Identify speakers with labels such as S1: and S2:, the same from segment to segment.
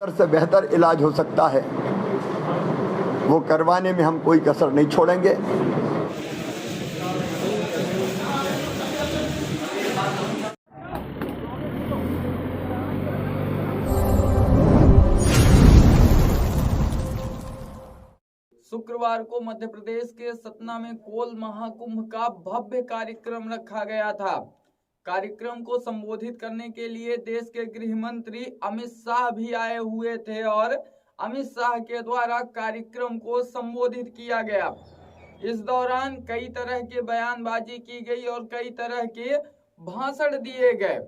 S1: से बेहतर इलाज हो सकता है, वो करवाने में हम कोई कसर नहीं छोड़ेंगे।
S2: शुक्रवार को मध्य प्रदेश के सतना में कोल महाकुंभ का भव्य कार्यक्रम रखा गया था। कार्यक्रम को संबोधित करने के लिए देश के गृह मंत्री अमित शाह भी आए हुए थे और अमित शाह के द्वारा कार्यक्रम को संबोधित किया गया। इस दौरान कई तरह के बयानबाजी की गई और कई तरह के भाषण दिए गए।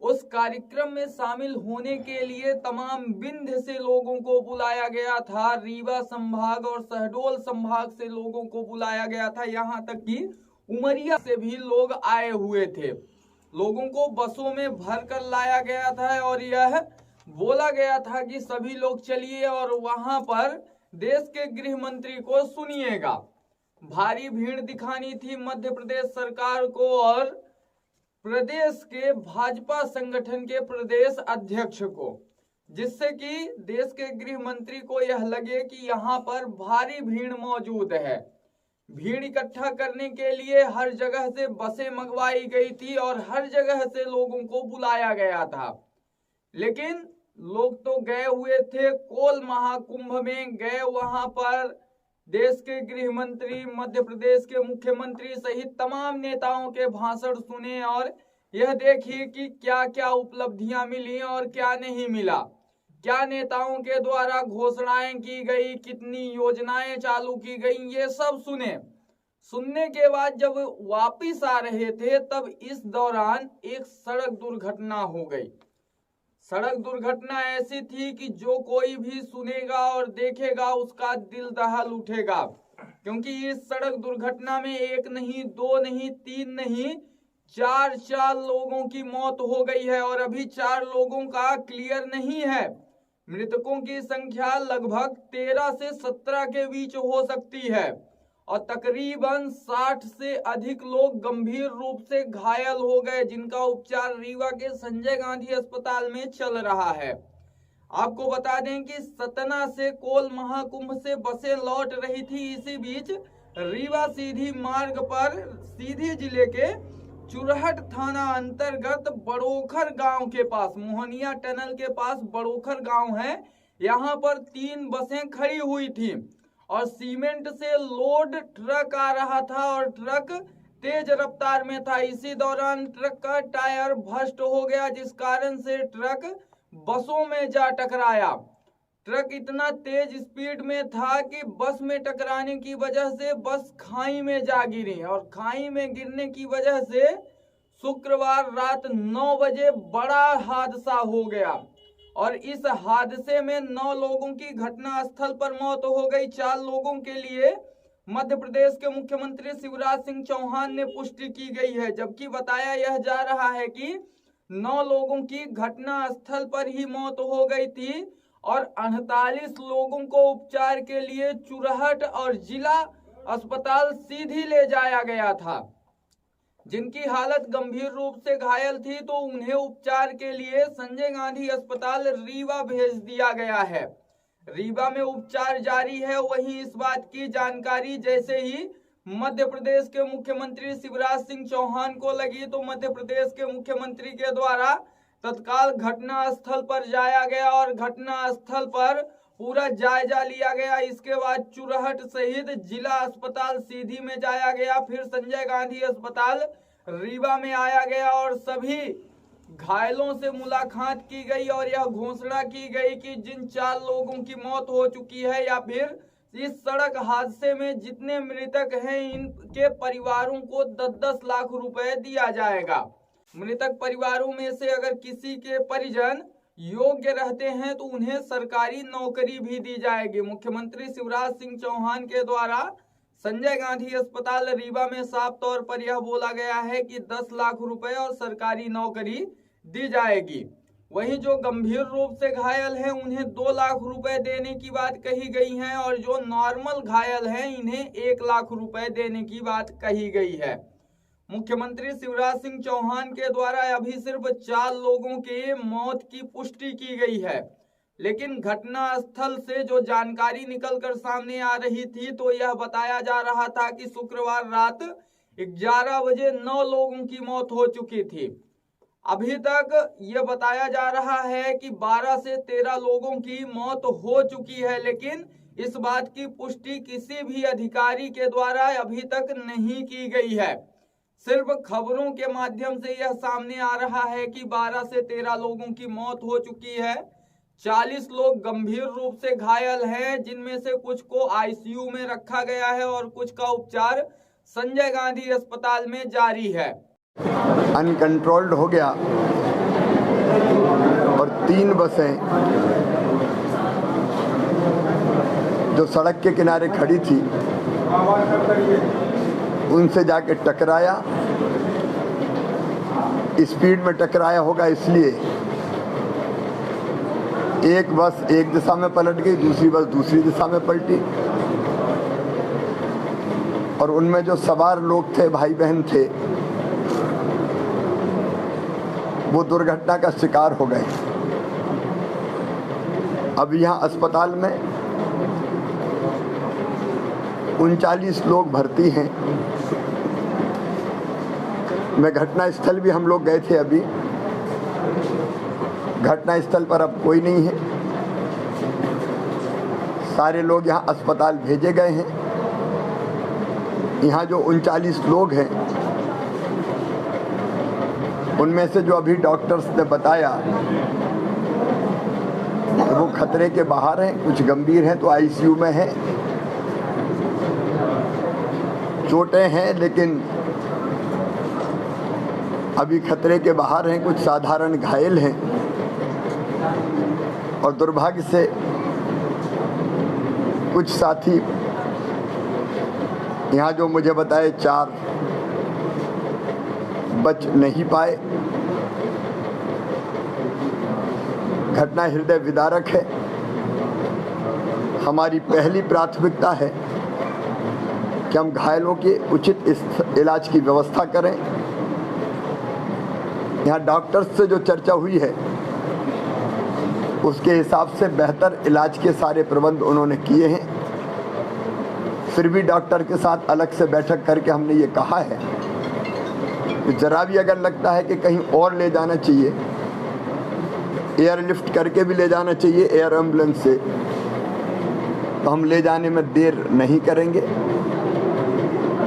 S2: उस कार्यक्रम में शामिल होने के लिए तमाम विंध्य से लोगों को बुलाया गया था, रीवा संभाग और शहडोल संभाग से लोगों को बुलाया गया था, यहाँ तक कि उमरिया से भी लोग आए हुए थे। लोगों को बसों में भरकर लाया गया था और यह बोला गया था कि सभी लोग चलिए और वहां पर देश के गृह मंत्री को सुनिएगा। भारी भीड़ दिखानी थी मध्य प्रदेश सरकार को और प्रदेश के भाजपा संगठन के प्रदेश अध्यक्ष को, जिससे कि देश के गृह मंत्री को यह लगे कि यहाँ पर भारी भीड़ मौजूद है। भीड़ इकट्ठा करने के लिए हर जगह से बसें मंगवाई गई थी और हर जगह से लोगों को बुलाया गया था, लेकिन लोग तो गए हुए थे कोल महाकुंभ में, गए वहां पर देश के गृह मंत्री, मध्य प्रदेश के मुख्यमंत्री सहित तमाम नेताओं के भाषण सुने और यह देखिए कि क्या क्या उपलब्धियां मिली और क्या नहीं मिला, क्या नेताओं के द्वारा घोषणाएं की गई, कितनी योजनाएं चालू की गई, ये सब सुनने के बाद जब वापिस आ रहे थे तब इस दौरान एक सड़क दुर्घटना हो गई। सड़क दुर्घटना ऐसी थी कि जो कोई भी सुनेगा और देखेगा उसका दिल दहल उठेगा, क्योंकि इस सड़क दुर्घटना में एक नहीं, दो नहीं, तीन नहीं, चार लोगों की मौत हो गई है और अभी 4 लोगों का क्लियर नहीं है। मृतकों की संख्या लगभग 13 से 17 के बीच हो सकती है और तकरीबन 60 से अधिक लोग गंभीर रूप से घायल हो गए, जिनका उपचार रीवा के संजय गांधी अस्पताल में चल रहा है। आपको बता दें कि सतना से कोल महाकुंभ से बसें लौट रही थी। इसी बीच रीवा सीधी मार्ग पर सीधी जिले के चुरहट थाना अंतर्गत बड़ोखर गांव के पास, मोहनिया टनल के पास बड़ोखर गांव है, यहाँ पर 3 बसें खड़ी हुई थी और सीमेंट से लोड ट्रक आ रहा था और ट्रक तेज रफ्तार में था। इसी दौरान ट्रक का टायर भस्ट हो गया, जिस कारण से ट्रक बसों में जा टकराया। ट्रक इतना तेज स्पीड में था कि बस में टकराने की वजह से बस खाई में जा गिरी और खाई में गिरने की वजह से शुक्रवार रात 9 बजे बड़ा हादसा हो गया और इस हादसे में 9 लोगों की घटना स्थल पर मौत हो गई। 4 लोगों के लिए मध्य प्रदेश के मुख्यमंत्री शिवराज सिंह चौहान ने पुष्टि की गई है, जबकि बताया यह जा रहा है कि 9 लोगों की घटना स्थल पर ही मौत हो गई थी और 48 लोगों को उपचार के लिए चुरहट और जिला अस्पताल सीधी ले जाया गया था। जिनकी हालत गंभीर रूप से घायल थी तो उन्हें उपचार के लिए संजय गांधी अस्पताल रीवा भेज दिया गया है। रीवा में उपचार जारी है। वहीं इस बात की जानकारी जैसे ही मध्य प्रदेश के मुख्यमंत्री शिवराज सिंह चौहान को लगी तो मध्य प्रदेश के मुख्यमंत्री के द्वारा तत्काल घटना स्थल पर जाया गया और घटना स्थल पर पूरा जायजा लिया गया। इसके बाद चुरहट सहित जिला अस्पताल सीधी में जाया गया, फिर संजय गांधी अस्पताल रीवा में आया गया और सभी घायलों से मुलाकात की गई और यह घोषणा की गई कि जिन 4 लोगों की मौत हो चुकी है या फिर इस सड़क हादसे में जितने मृतक हैं इनके परिवारों को 10-10 लाख रुपए दिया जाएगा। मृतक परिवारों में से अगर किसी के परिजन योग्य रहते हैं तो उन्हें सरकारी नौकरी भी दी जाएगी। मुख्यमंत्री शिवराज सिंह चौहान के द्वारा संजय गांधी अस्पताल रीवा में साफ तौर पर यह बोला गया है कि 10 लाख रुपए और सरकारी नौकरी दी जाएगी। वहीं जो गंभीर रूप से घायल हैं उन्हें 2 लाख रुपए देने की बात कही गई है और जो नॉर्मल घायल हैं इन्हें 1 लाख रुपए देने की बात कही गई है। मुख्यमंत्री शिवराज सिंह चौहान के द्वारा अभी सिर्फ 4 लोगों के मौत की पुष्टि की गई है। लेकिन घटना स्थल से जो जानकारी निकलकर सामने आ रही थी तो यह बताया जा रहा था कि शुक्रवार रात 11 बजे 9 लोगों की मौत हो चुकी थी। अभी तक यह बताया जा रहा है कि 12 से 13 लोगों की मौत हो चुकी है, लेकिन इस बात की पुष्टि किसी भी अधिकारी के द्वारा अभी तक नहीं की गई है। सिर्फ खबरों के माध्यम से यह सामने आ रहा है कि 12 से 13 लोगों की मौत हो चुकी है। 40 लोग गंभीर रूप से घायल हैं, जिनमें से कुछ को आईसीयू में रखा गया है और कुछ का उपचार संजय गांधी अस्पताल में जारी है।
S1: अनकंट्रोल्ड हो गया और 3 बसें जो सड़क के किनारे खड़ी थी उनसे जाके टकराया। स्पीड में टकराया होगा, इसलिए एक बस एक दिशा में पलट गई, दूसरी बस दूसरी दिशा में पलटी और उनमें जो सवार लोग थे, भाई बहन थे, वो दुर्घटना का शिकार हो गए। अब यहाँ अस्पताल में 39 लोग भर्ती हैं। मैं घटना स्थल भी हम लोग गए थे। अभी घटना स्थल पर अब कोई नहीं है, सारे लोग यहाँ अस्पताल भेजे गए हैं। यहाँ जो 39 लोग हैं उनमें से जो अभी डॉक्टर्स ने बताया वो खतरे के बाहर हैं, कुछ गंभीर हैं तो आईसीयू में हैं, चोटें हैं लेकिन अभी खतरे के बाहर हैं, कुछ साधारण घायल हैं। और दुर्भाग्य से कुछ साथी यहाँ जो मुझे बताए 4 बच नहीं पाए। घटना हृदय विदारक है। हमारी पहली प्राथमिकता है कि हम घायलों के उचित इलाज की व्यवस्था करें। यहाँ डॉक्टर्स से जो चर्चा हुई है उसके हिसाब से बेहतर इलाज के सारे प्रबंध उन्होंने किए हैं। फिर भी डॉक्टर के साथ अलग से बैठक करके हमने ये कहा है कि जरा भी अगर लगता है कि कहीं और ले जाना चाहिए, एयरलिफ्ट करके भी ले जाना चाहिए एयर एम्बुलेंस से, तो हम ले जाने में देर नहीं करेंगे।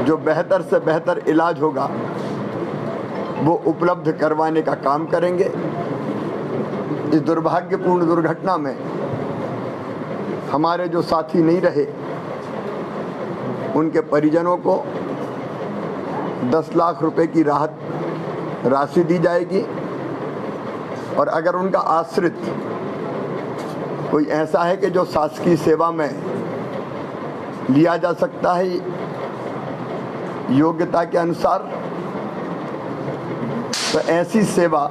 S1: जो बेहतर से बेहतर इलाज होगा वो उपलब्ध करवाने का काम करेंगे। इस दुर्भाग्यपूर्ण दुर्घटना में हमारे जो साथी नहीं रहे उनके परिजनों को 10 लाख रुपए की राहत राशि दी जाएगी और अगर उनका आश्रित कोई ऐसा है कि जो शासकीय सेवा में लिया जा सकता है योग्यता के अनुसार, तो ऐसी सेवा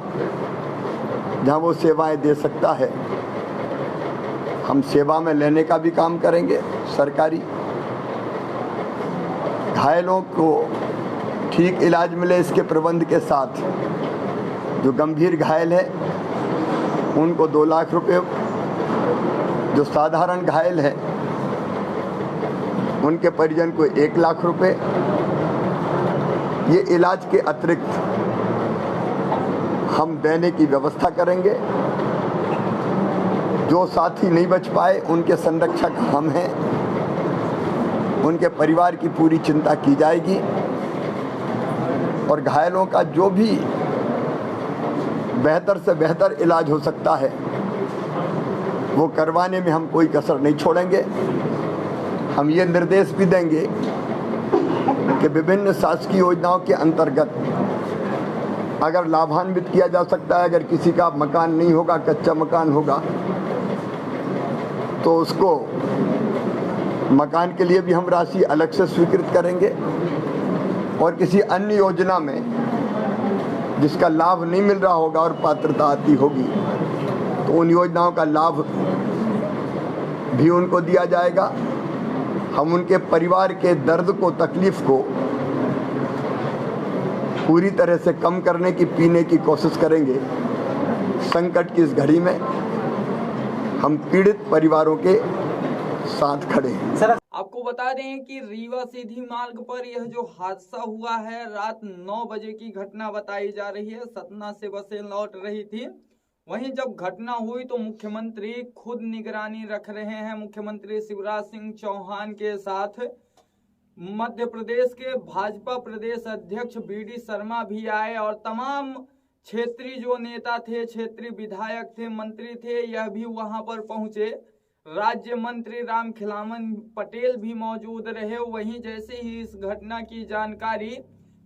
S1: जहाँ वो सेवाएं दे सकता है हम सेवा में लेने का भी काम करेंगे सरकारी। घायलों को ठीक इलाज मिले इसके प्रबंध के साथ जो गंभीर घायल है उनको 2 लाख रुपए, जो साधारण घायल है उनके परिजन को 1 लाख रुपए। ये इलाज के अतिरिक्त हम देने की व्यवस्था करेंगे। जो साथी नहीं बच पाए उनके संरक्षक हम हैं, उनके परिवार की पूरी चिंता की जाएगी और घायलों का जो भी बेहतर से बेहतर इलाज हो सकता है वो करवाने में हम कोई कसर नहीं छोड़ेंगे। हम ये निर्देश भी देंगे कि विभिन्न शासकीय योजनाओं के अंतर्गत अगर लाभान्वित किया जा सकता है, अगर किसी का मकान नहीं होगा, कच्चा मकान होगा, तो उसको मकान के लिए भी हम राशि अलग से स्वीकृत करेंगे और किसी अन्य योजना में जिसका लाभ नहीं मिल रहा होगा और पात्रता आती होगी तो उन योजनाओं का लाभ भी उनको दिया जाएगा। हम उनके परिवार के दर्द को, तकलीफ को पूरी तरह से कम करने की, पीने की कोशिश करेंगे। संकट की इस घड़ी में हम पीड़ित परिवारों के साथ खड़े हैं।
S2: आपको बता दें कि रीवा सीधी मार्ग पर यह जो हादसा हुआ है रात 9 बजे की घटना बताई जा रही है। सतना से बसें लौट रही थी। वहीं जब घटना हुई तो मुख्यमंत्री खुद निगरानी रख रहे हैं। मुख्यमंत्री शिवराज सिंह चौहान के साथ मध्य प्रदेश के भाजपा प्रदेश अध्यक्ष बीडी शर्मा भी आए और तमाम क्षेत्रीय जो नेता थे, क्षेत्रीय विधायक थे, मंत्री थे, यह भी वहां पर पहुंचे। राज्य मंत्री राम खिलावन पटेल भी मौजूद रहे। वहीं जैसे ही इस घटना की जानकारी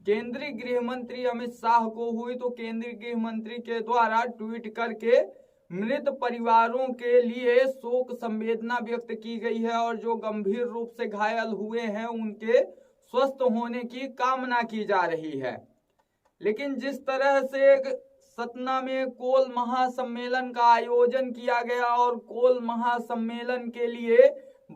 S2: केंद्रीय गृह मंत्री अमित शाह को हुई तो केंद्रीय गृह मंत्री के द्वारा ट्वीट करके मृत परिवारों के लिए शोक संवेदना व्यक्त की गई है और जो गंभीर रूप से घायल हुए हैं उनके स्वस्थ होने की कामना की जा रही है। लेकिन जिस तरह से सतना में कोल महासम्मेलन का आयोजन किया गया और कोल महासम्मेलन के लिए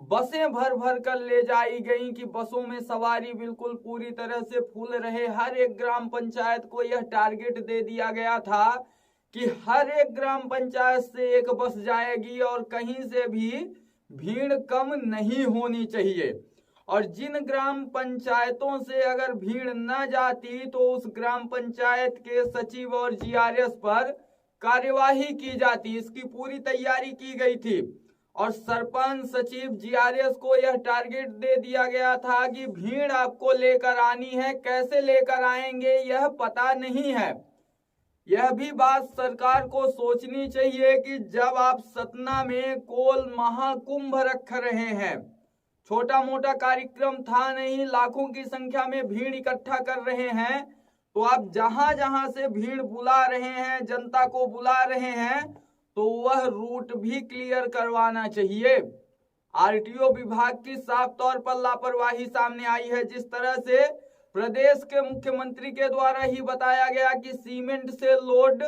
S2: बसें भर भर कर ले जाई गई कि बसों में सवारी बिल्कुल पूरी तरह से फुल रहे। हर एक ग्राम पंचायत को यह टारगेट दे दिया गया था कि हर एक ग्राम पंचायत से एक बस जाएगी और कहीं से भी भीड़ कम नहीं होनी चाहिए। और जिन ग्राम पंचायतों से अगर भीड़ न जाती तो उस ग्राम पंचायत के सचिव और जीआरएस पर कार्यवाही की जाती। इसकी पूरी तैयारी की गई थी और सरपंच, सचिव, जीआरएस को यह टारगेट दे दिया गया था कि भीड़ आपको लेकर आनी है, कैसे लेकर आएंगे यह पता नहीं है। यह भी बात सरकार को सोचनी चाहिए कि जब आप सतना में कोल महाकुंभ रख रहे हैं, छोटा मोटा कार्यक्रम था नहीं, लाखों की संख्या में भीड़ इकट्ठा कर रहे हैं, तो आप जहां जहां से भीड़ बुला रहे हैं, जनता को बुला रहे हैं, तो वह रूट भी क्लियर करवाना चाहिए। आरटीओ विभाग की साफ तौर पर लापरवाही सामने आई है। जिस तरह से प्रदेश के मुख्यमंत्री के द्वारा ही बताया गया कि सीमेंट से लोड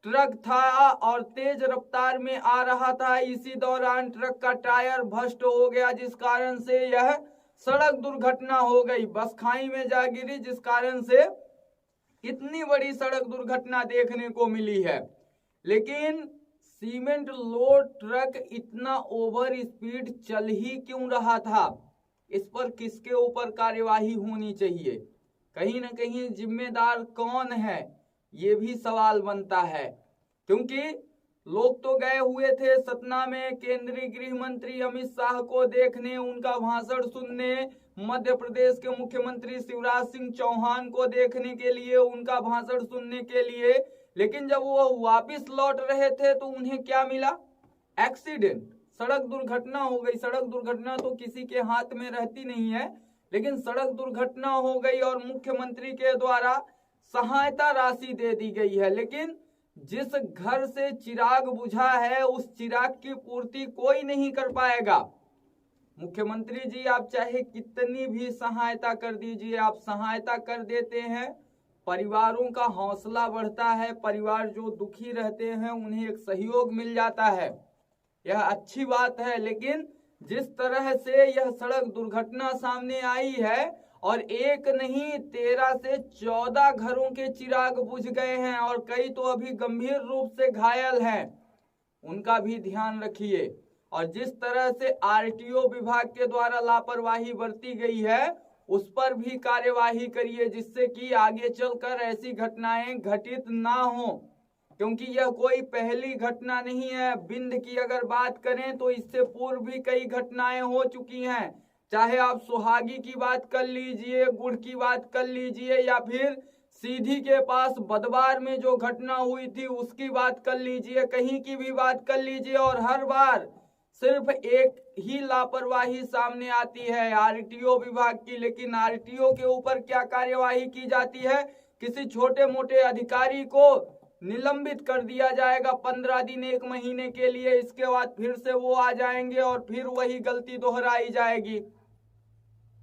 S2: ट्रक था और तेज रफ्तार में आ रहा था, इसी दौरान ट्रक का टायर भस्ट हो गया जिस कारण से यह सड़क दुर्घटना हो गई। बस खाई में जा गिरी जिस कारण से इतनी बड़ी सड़क दुर्घटना देखने को मिली है। लेकिन सीमेंट लोड ट्रक इतना ओवर स्पीड चल ही क्यों रहा था, इस पर किसके ऊपर कार्यवाही होनी चाहिए? कहीं न कहीं जिम्मेदार कौन है, ये भी सवाल बनता है। क्योंकि लोग तो गए हुए थे सतना में केंद्रीय गृह मंत्री अमित शाह को देखने, उनका भाषण सुनने, मध्य प्रदेश के मुख्यमंत्री शिवराज सिंह चौहान को देखने के लिए, उनका भाषण सुनने के लिए। लेकिन जब वो वापस लौट रहे थे तो उन्हें क्या मिला? एक्सीडेंट, सड़क दुर्घटना हो गई। सड़क दुर्घटना तो किसी के हाथ में रहती नहीं है, लेकिन सड़क दुर्घटना हो गई और मुख्यमंत्री के द्वारा सहायता राशि दे दी गई है। लेकिन जिस घर से चिराग बुझा है उस चिराग की पूर्ति कोई नहीं कर पाएगा। मुख्यमंत्री जी, आप चाहे कितनी भी सहायता कर दीजिए, आप सहायता कर देते हैं, परिवारों का हौसला बढ़ता है, परिवार जो दुखी रहते हैं उन्हें एक सहयोग मिल जाता है, यह अच्छी बात है। लेकिन जिस तरह से यह सड़क दुर्घटना सामने आई है और एक नहीं 13 से 14 घरों के चिराग बुझ गए हैं और कई तो अभी गंभीर रूप से घायल हैं, उनका भी ध्यान रखिए। और जिस तरह से आरटीओ विभाग के द्वारा लापरवाही बरती गई है उस पर भी कार्यवाही करिए, जिससे कि आगे चलकर ऐसी घटनाएं घटित ना हो। क्योंकि यह कोई पहली घटना नहीं है। बिंद की अगर बात करें तो इससे पूर्व भी कई घटनाएं हो चुकी हैं, चाहे आप सुहागी की बात कर लीजिए, गुड़ की बात कर लीजिए, या फिर सीधी के पास बदवार में जो घटना हुई थी उसकी बात कर लीजिए, कहीं की भी बात कर लीजिए, और हर बार सिर्फ एक ही लापरवाही सामने आती है आरटीओ विभाग की। लेकिन आरटीओ के ऊपर क्या कार्यवाही की जाती है? किसी छोटे मोटे अधिकारी को निलंबित कर दिया जाएगा 15 दिन 1 महीने के लिए, इसके बाद फिर से वो आ जाएंगे और फिर वही गलती दोहराई जाएगी।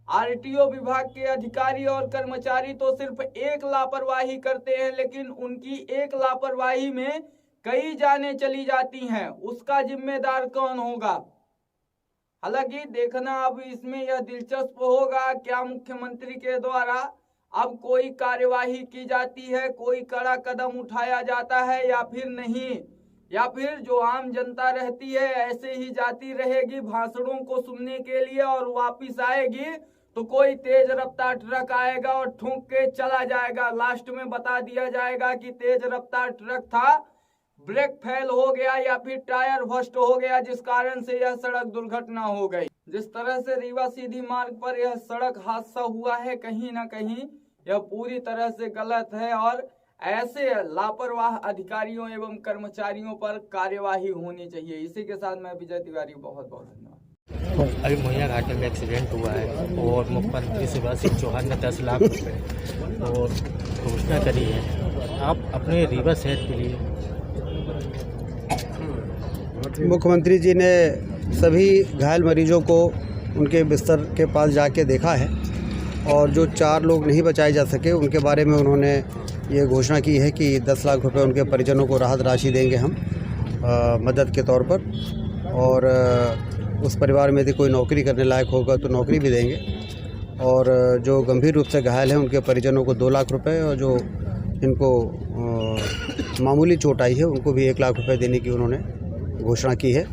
S2: आरटीओ विभाग के अधिकारी और कर्मचारी तो सिर्फ एक लापरवाही करते हैं, लेकिन उनकी एक लापरवाही में कई जानें चली जाती हैं, उसका जिम्मेदार कौन होगा? हालांकि देखना अब इसमें यह दिलचस्प होगा क्या मुख्यमंत्री के द्वारा अब कोई कार्यवाही की जाती है, कोई कड़ा कदम उठाया जाता है या फिर नहीं। या फिर जो आम जनता रहती है ऐसे ही जाती रहेगी भाषणों को सुनने के लिए और वापिस आएगी तो कोई तेज रफ्तार ट्रक आएगा और ठोक के चला जाएगा। लास्ट में बता दिया जाएगा कि तेज रफ्तार ट्रक था, ब्रेक फेल हो गया या फिर टायर बस्ट हो गया, जिस कारण से यह सड़क दुर्घटना हो गई। जिस तरह से रीवा सीधी मार्ग पर यह सड़क हादसा हुआ है, कहीं ना कहीं यह पूरी तरह से गलत है और ऐसे लापरवाह अधिकारियों एवं कर्मचारियों पर कार्यवाही होनी चाहिए। इसी के साथ मैं विजय तिवारी, बहुत बहुत धन्यवाद।
S3: अभी मोहिया घाट में एक्सीडेंट हुआ है और मुख्यमंत्री शिवराज सिंह चौहान ने 10 लाख रुपए और घोषणा करी है। आप अपने रीवा शहर के लिए
S4: मुख्यमंत्री जी ने सभी घायल मरीजों को उनके बिस्तर के पास जाके देखा है और जो 4 लोग नहीं बचाए जा सके उनके बारे में उन्होंने ये घोषणा की है कि 10 लाख रुपए उनके परिजनों को राहत राशि देंगे हम मदद के तौर पर, और उस परिवार में यदि कोई नौकरी करने लायक होगा तो नौकरी भी देंगे, और जो गंभीर रूप से घायल हैं उनके परिजनों को 2 लाख रुपए, और जो जिनको मामूली चोट आई है उनको भी 1 लाख रुपए देने की उन्होंने घोषणा की है।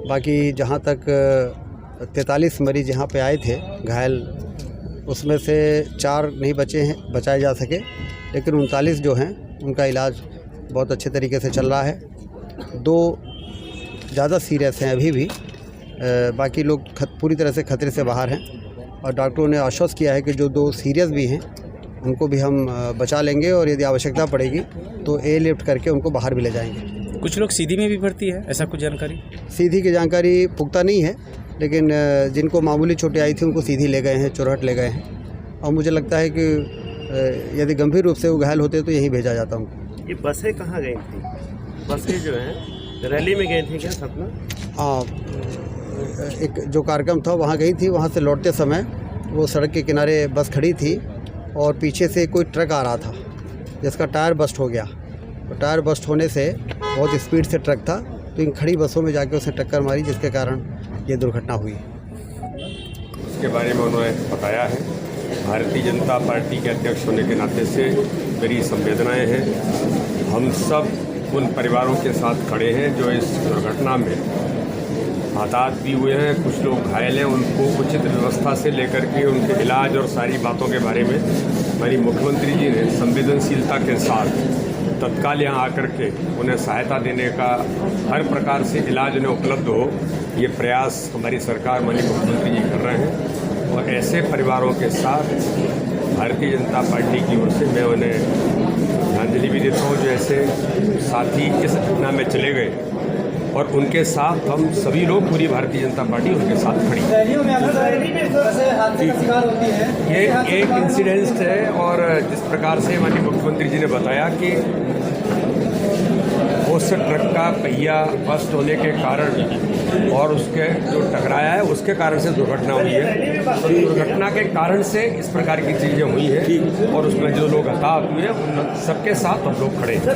S4: बाकी जहाँ तक 43 मरीज यहाँ पे आए थे घायल, उसमें से 4 नहीं बचाए जा सके, लेकिन 39 जो हैं उनका इलाज बहुत अच्छे तरीके से चल रहा है। 2 ज़्यादा सीरियस हैं अभी भी, बाकी लोग पूरी तरह से खतरे से बाहर हैं, और डॉक्टरों ने आश्वस्त किया है कि जो 2 सीरियस भी हैं उनको भी हम बचा लेंगे और यदि आवश्यकता पड़ेगी तो एयरलिफ्ट करके उनको बाहर भी ले जाएंगे।
S3: कुछ लोग सीधी में भी भर्ती है, ऐसा कुछ जानकारी?
S4: सीधी की जानकारी पुख्ता नहीं है, लेकिन जिनको मामूली चोटें आई थी उनको सीधी ले गए हैं, चुरहट ले गए हैं, और मुझे लगता है कि यदि गंभीर रूप से वो घायल होते तो यहीं भेजा जाता उनको।
S5: ये बसें कहाँ गई थी? बसें जो हैं रैली में गई थी क्या सपना?
S4: हाँ, एक जो कार्यक्रम था वहाँ गई थी, वहाँ से लौटते समय वो सड़क के किनारे बस खड़ी थी और पीछे से कोई ट्रक आ रहा था जिसका टायर बस्ट हो गया। तो टायर बस्ट होने से बहुत स्पीड से ट्रक था, तो इन खड़ी बसों में जाके उसने टक्कर मारी, जिसके कारण ये दुर्घटना हुई।
S6: इसके बारे में उन्होंने बताया है। भारतीय जनता पार्टी के अध्यक्ष होने के नाते से मेरी संवेदनाएं हैं। हम सब उन परिवारों के साथ खड़े हैं जो इस दुर्घटना में हताहत भी हुए हैं, कुछ लोग घायल हैं। उनको उचित व्यवस्था से लेकर के उनके इलाज और सारी बातों के बारे में हमारी मुख्यमंत्री जी ने संवेदनशीलता के साथ तत्काल यहाँ आकर के उन्हें सहायता देने का, हर प्रकार से इलाज उन्हें उपलब्ध हो, ये प्रयास हमारी सरकार माननीय मुख्यमंत्री जी कर रहे हैं। और ऐसे परिवारों के साथ भारतीय जनता पार्टी की ओर से मैं उन्हें श्रद्धांजलि भी देता हूँ जो ऐसे साथी इस घटना में चले गए, और उनके साथ हम सभी लोग, पूरी भारतीय जनता पार्टी उनके साथ खड़ी है। ये एक इंसिडेंट है, और जिस प्रकार से माननीय मुख्यमंत्री जी ने बताया कि उस ट्रक का पहिया बस्ट होने के कारण और उसके जो टकराया है उसके कारण से दुर्घटना हुई है। तो दुर्घटना के कारण से इस प्रकार की चीज़ें हुई हैं, और उसमें जो लोग हताहत हुए हैं उन सबके साथ हम लोग खड़े हैं।